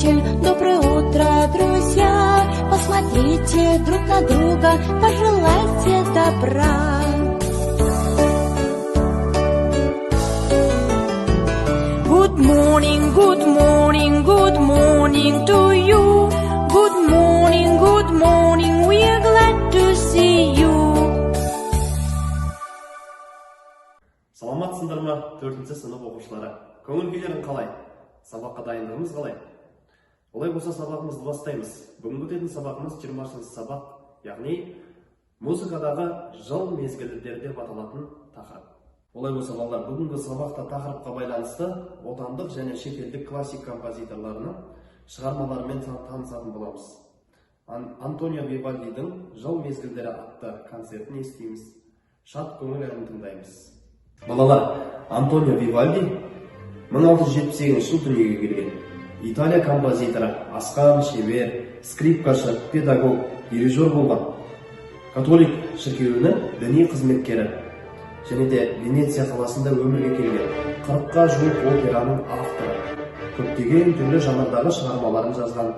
учитель, доброе утро, друзья. Посмотрите друг на друга, пожелайте добра. Good morning, good morning, good morning to you. Good morning, we are glad to see you. Саламатсыңдар ма, 4-ші сынып оқушылары? Көңіл күйлерің қалай? Сабаққа дайындығымыз қалай? Олай болса сабағымызды бастаймыз. Бүгінгі өтетін сабағымыз 20-ші сабақ, яғни музыкадағы жыл мезгілдері деп аталатын тақырып. Олай болса балалар, бүгінгі сабақта тақырыпқа байланысты отандық және шетелдік классик композиторларының шығармаларымен танысатын боламыз. Антонио Вивальдидің «Жыл мезгілдері» атты концертін естиміз. Шат көңіл әнін тыңдаймыз. Балалар, Антонио Вивальди 1678 жыл дүниеге келген. Италия композиторы, асқан, шебер, скрипкашы, педагог, дирижер болған. Католик шіркеуінің діни қызметкері және де Венеция қаласында өмірге келген. 40-қа жуық операның авторы. Көптеген түрлі жанрдағы шығармаларын жазған.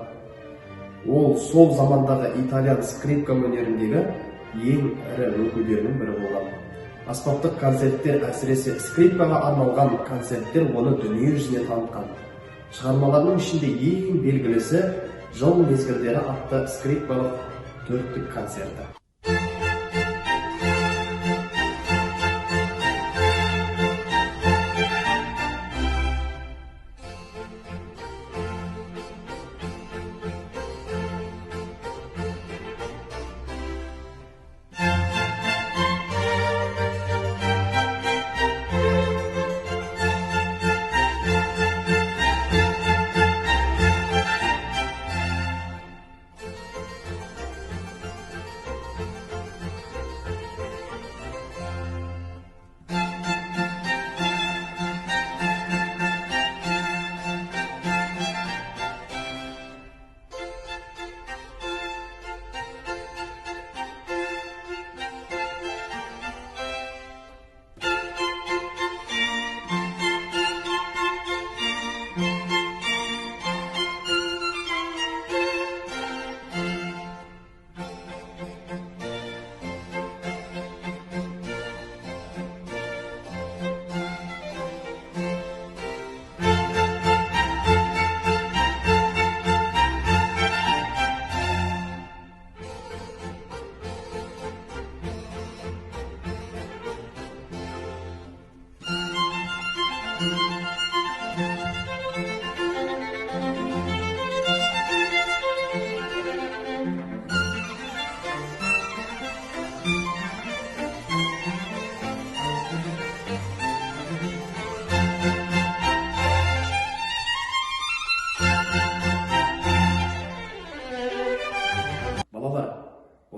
Ол сол замандағы итальян скрипка өнеріндегі ең ірі өкілдерінің бірі болған. Аспаптық концерттер, әсіресе скрипкаға арналған концерттер оны дүние жүзіне танытқан. Шығармаларының ішінде ең белгілісі «Жыл мезгілдері» атты скрипкалық төрттік концерті.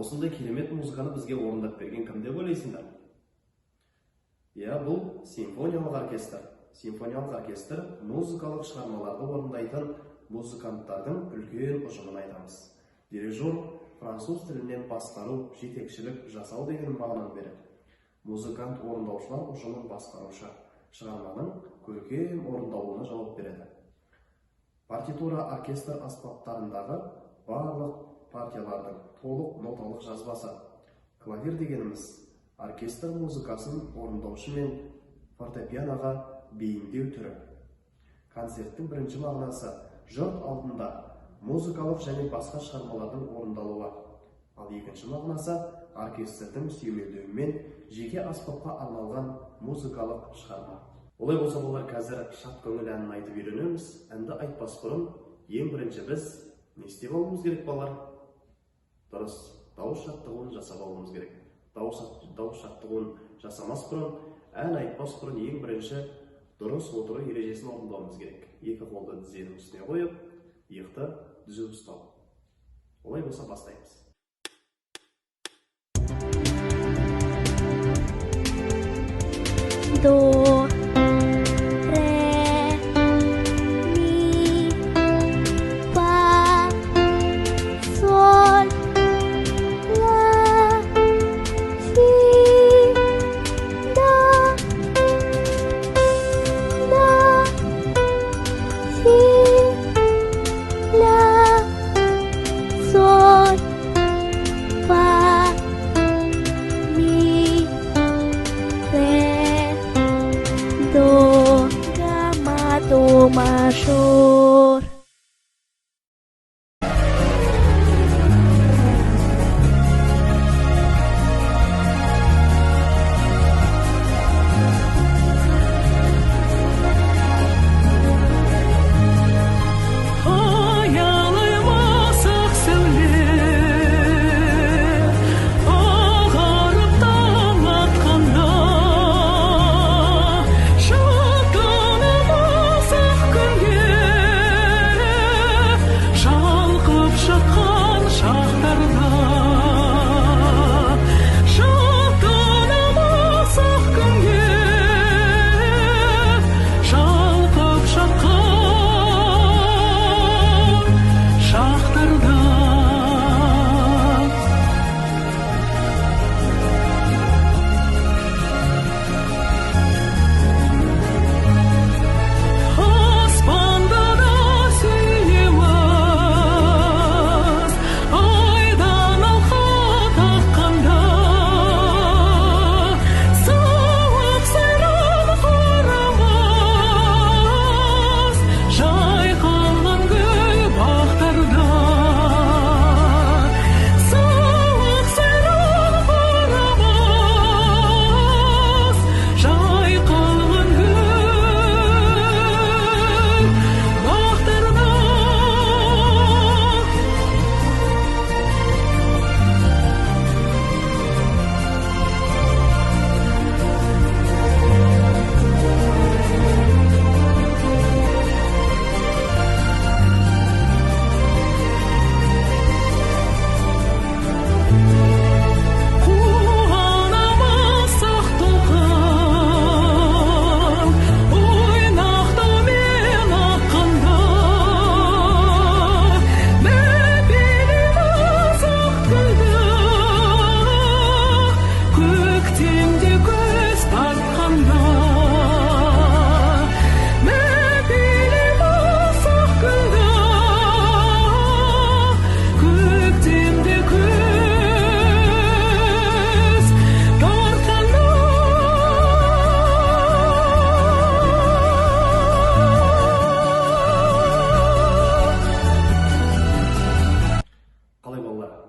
Осындай керемет музыканы бізге орындап берген кім деп ойлайсыңдар? Бұл симфониялық оркестр. Симфониялық оркестр музыкалық шығармаларды орындайтын музыканттардың үлкен ұжымын айтамыз. Дирижер француз тілінен басқару, жетекшілік жасау деген мағынаны береді. Музыкант орындаушылар ұжымын басқарушы, шығарманың көркем орындалуына жауап береді. Партитура оркестр аспаптарындағы барлық партиялардың толық ноталық жазбасы. Клавир дегеніміз оркестр музыкасын орындаушы мен фортепианоға бейімдеу түрі. Концерттің бірінші мағынасы жұрт алдында музыкалық және басқа шығармалардың орындалуы. Ал екінші мағынасы оркестрдің сүйемелдеуімен жеке аспапқа арналған музыкалық шығарма. Олай болса болар, қазір шат көңіл әнін айтып үйренеміз. Әнді айтпас бұрын ең бірінші біз не істеп алуымыз керек балалар? Дұрыс, дауыс жаттығуын жасап алуымыз керек. Дауыс жаттығуын жасамас бұрын, ән айтпас бұрын ең бірінші дұрыс отыру ережесін орындауымыз керек. Екі қолды тізенің үстіне қойып, иықты түзу ұстау. Олай болса бастаймыз. До, Ашур.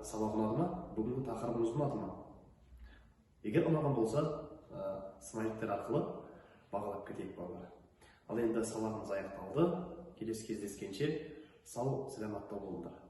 Сабақ ұнады ма? Бүгінгі тақырыбымыз ұнады ма? Егер ұнаған болса, смайликтер арқылы бағалап кетейік балалар. Ал енді сабағымыз аяқталды. Келесі кездескенше сау, саламатта болыңдар.